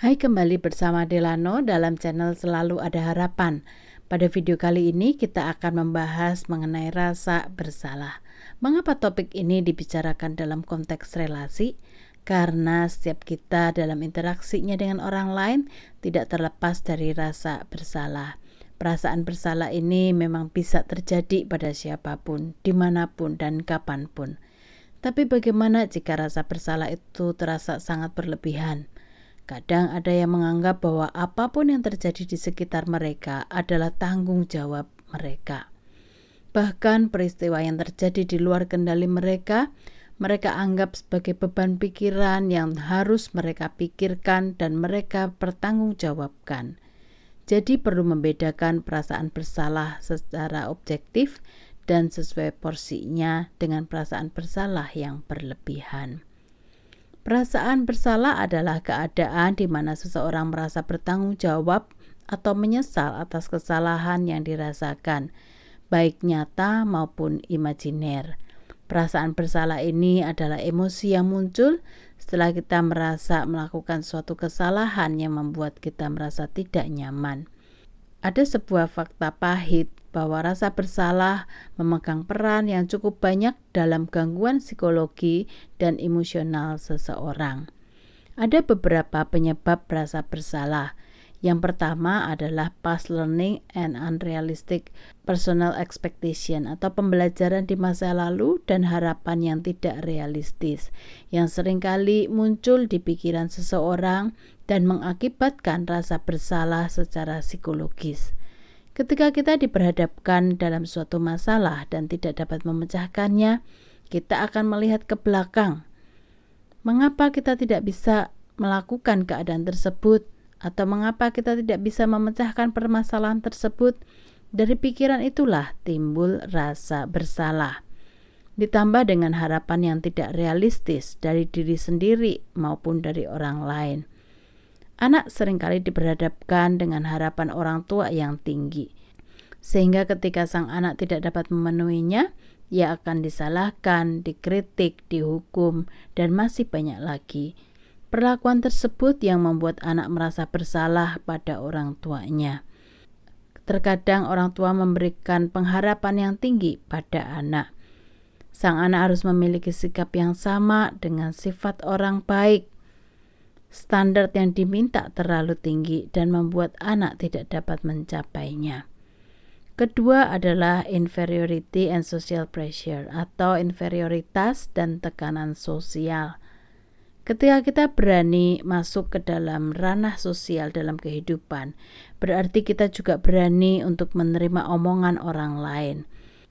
Hai, kembali bersama Delano dalam channel Selalu Ada Harapan. Pada video kali ini kita akan membahas mengenai rasa bersalah. Mengapa topik ini dibicarakan dalam konteks relasi? Karena setiap kita dalam interaksinya dengan orang lain tidak terlepas dari rasa bersalah. Perasaan bersalah ini memang bisa terjadi pada siapapun, dimanapun dan kapanpun. Tapi bagaimana jika rasa bersalah itu terasa sangat berlebihan? Kadang ada yang menganggap bahwa apapun yang terjadi di sekitar mereka adalah tanggung jawab mereka. Bahkan peristiwa yang terjadi di luar kendali mereka anggap sebagai beban pikiran yang harus mereka pikirkan dan mereka pertanggungjawabkan. Jadi perlu membedakan perasaan bersalah secara objektif dan sesuai porsinya dengan perasaan bersalah yang berlebihan. Perasaan bersalah adalah keadaan di mana seseorang merasa bertanggung jawab atau menyesal atas kesalahan yang dirasakan, baik nyata maupun imajiner. Perasaan bersalah ini adalah emosi yang muncul setelah kita merasa melakukan suatu kesalahan yang membuat kita merasa tidak nyaman. Ada sebuah fakta pahit bahwa rasa bersalah memegang peran yang cukup banyak dalam gangguan psikologi dan emosional seseorang. Ada beberapa penyebab rasa bersalah. Yang pertama adalah past learning and unrealistic personal expectation atau pembelajaran di masa lalu dan harapan yang tidak realistis yang seringkali muncul di pikiran seseorang dan mengakibatkan rasa bersalah secara psikologis. Ketika kita diperhadapkan dalam suatu masalah dan tidak dapat memecahkannya, kita akan melihat ke belakang. Mengapa kita tidak bisa melakukan keadaan tersebut? Atau mengapa kita tidak bisa memecahkan permasalahan tersebut? Dari pikiran itulah timbul rasa bersalah. Ditambah dengan harapan yang tidak realistis dari diri sendiri maupun dari orang lain. Anak seringkali diperhadapkan dengan harapan orang tua yang tinggi. Sehingga ketika sang anak tidak dapat memenuhinya, ia akan disalahkan, dikritik, dihukum, dan masih banyak lagi. Perlakuan tersebut yang membuat anak merasa bersalah pada orang tuanya. Terkadang orang tua memberikan pengharapan yang tinggi pada anak. Sang anak harus memiliki sikap yang sama dengan sifat orang baik. Standar yang diminta terlalu tinggi dan membuat anak tidak dapat mencapainya. Kedua adalah inferiority and social pressure atau inferioritas dan tekanan sosial. Ketika kita berani masuk ke dalam ranah sosial dalam kehidupan, berarti kita juga berani untuk menerima omongan orang lain.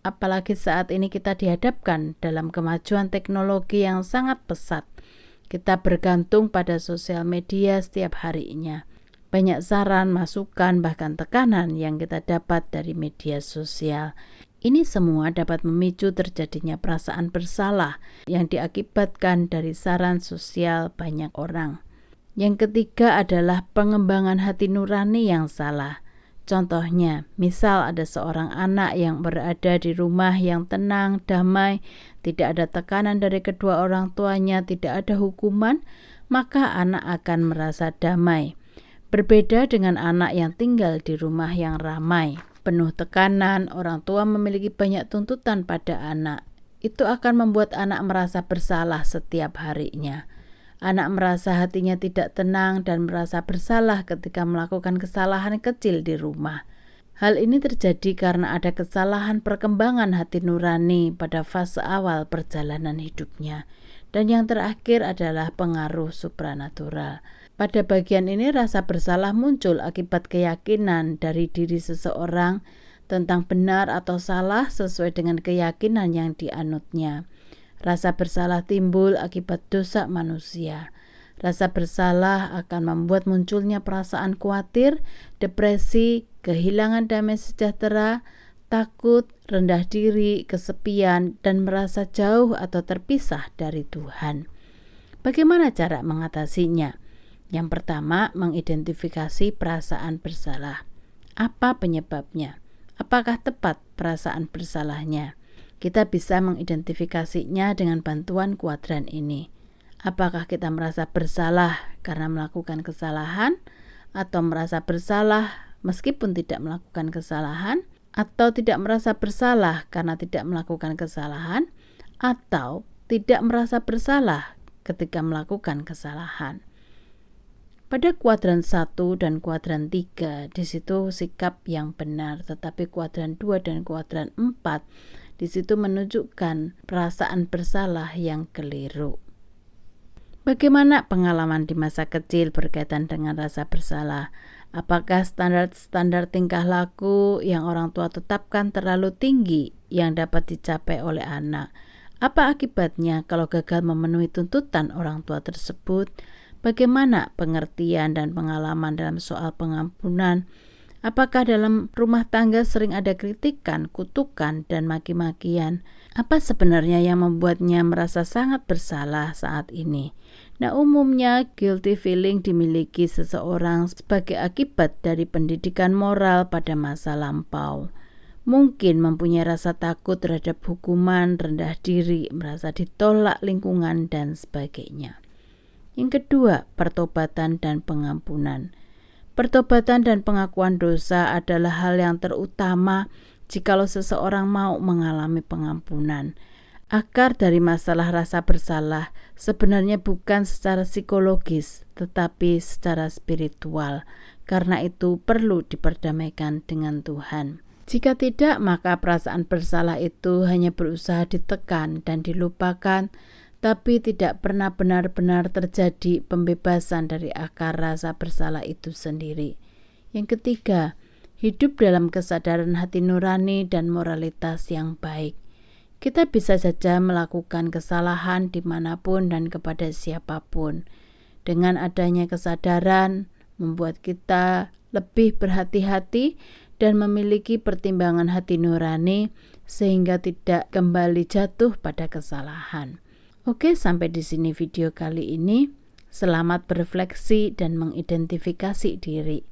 Apalagi saat ini kita dihadapkan dalam kemajuan teknologi yang sangat pesat. Kita bergantung pada sosial media setiap harinya. Banyak saran, masukan, bahkan tekanan yang kita dapat dari media sosial. Ini semua dapat memicu terjadinya perasaan bersalah yang diakibatkan dari saran sosial banyak orang. Yang ketiga adalah pengembangan hati nurani yang salah. Contohnya, misal ada seorang anak yang berada di rumah yang tenang, damai, tidak ada tekanan dari kedua orang tuanya, tidak ada hukuman, maka anak akan merasa damai. Berbeda dengan anak yang tinggal di rumah yang ramai, penuh tekanan, orang tua memiliki banyak tuntutan pada anak. Itu akan membuat anak merasa bersalah setiap harinya. Anak merasa hatinya tidak tenang dan merasa bersalah ketika melakukan kesalahan kecil di rumah. Hal ini terjadi karena ada kesalahan perkembangan hati nurani pada fase awal perjalanan hidupnya. Dan yang terakhir adalah pengaruh supranatural. Pada bagian ini rasa bersalah muncul akibat keyakinan dari diri seseorang tentang benar atau salah sesuai dengan keyakinan yang dianutnya. Rasa bersalah timbul akibat dosa manusia. Rasa bersalah akan membuat munculnya perasaan khawatir, depresi, kehilangan damai sejahtera, takut, rendah diri, kesepian, dan merasa jauh atau terpisah dari Tuhan. Bagaimana cara mengatasinya? Yang pertama, mengidentifikasi perasaan bersalah. Apa penyebabnya? Apakah tepat perasaan bersalahnya? Kita bisa mengidentifikasinya dengan bantuan kuadran ini. Apakah kita merasa bersalah karena melakukan kesalahan, atau merasa bersalah meskipun tidak melakukan kesalahan, atau tidak merasa bersalah karena tidak melakukan kesalahan, atau tidak merasa bersalah ketika melakukan kesalahan. Pada kuadran 1 dan kuadran 3, di situ sikap yang benar, tetapi kuadran 2 dan kuadran 4, di situ menunjukkan perasaan bersalah yang keliru. Bagaimana pengalaman di masa kecil berkaitan dengan rasa bersalah? Apakah standar tingkah laku yang orang tua tetapkan terlalu tinggi yang dapat dicapai oleh anak? Apa akibatnya kalau gagal memenuhi tuntutan orang tua tersebut? Bagaimana pengertian dan pengalaman dalam soal pengampunan? Apakah dalam rumah tangga sering ada kritikan, kutukan, dan maki-makian? Apa sebenarnya yang membuatnya merasa sangat bersalah saat ini? Nah, umumnya guilty feeling dimiliki seseorang sebagai akibat dari pendidikan moral pada masa lampau. Mungkin mempunyai rasa takut terhadap hukuman, rendah diri, merasa ditolak lingkungan, dan sebagainya. Yang kedua, pertobatan dan pengampunan. Pertobatan dan pengakuan dosa adalah hal yang terutama jikalau seseorang mau mengalami pengampunan. Akar dari masalah rasa bersalah sebenarnya bukan secara psikologis, tetapi secara spiritual. Karena itu perlu diperdamaikan dengan Tuhan. Jika tidak, maka perasaan bersalah itu hanya berusaha ditekan dan dilupakan, tapi tidak pernah benar-benar terjadi pembebasan dari akar rasa bersalah itu sendiri. Yang ketiga, hidup dalam kesadaran hati nurani dan moralitas yang baik. Kita bisa saja melakukan kesalahan dimanapun dan kepada siapapun. Dengan adanya kesadaran, membuat kita lebih berhati-hati dan memiliki pertimbangan hati nurani sehingga tidak kembali jatuh pada kesalahan. Oke, sampai di sini video kali ini. Selamat berefleksi dan mengidentifikasi diri.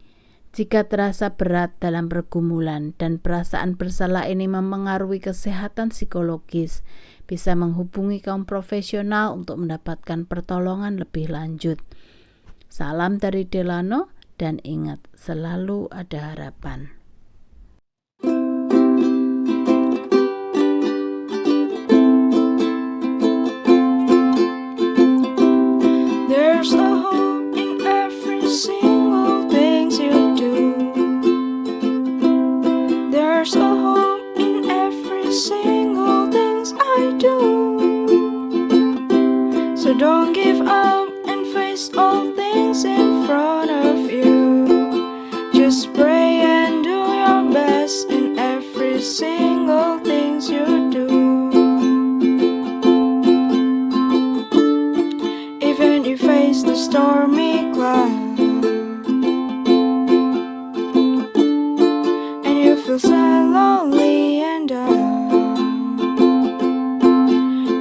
Jika terasa berat dalam pergumulan dan perasaan bersalah ini mempengaruhi kesehatan psikologis, bisa menghubungi kaum profesional untuk mendapatkan pertolongan lebih lanjut. Salam dari Delano, dan ingat, selalu ada harapan. There's a hope in every single thing you do. There's a hope in every single thing I do. So don't give up and face all things in front of you. Just pray and do your best in every single thing you do. Even if you face the stormy cloud and you feel sad, lonely and down,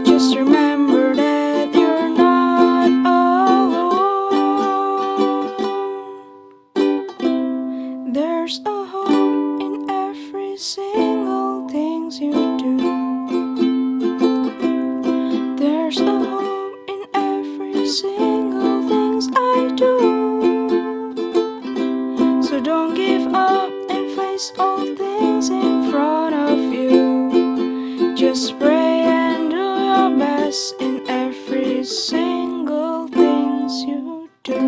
just remember that you're not alone. There's a hope in every single thing you do. There's a hope in every single things I do. So don't give up and face all things in front of you. Just pray and do your best in every single things you do.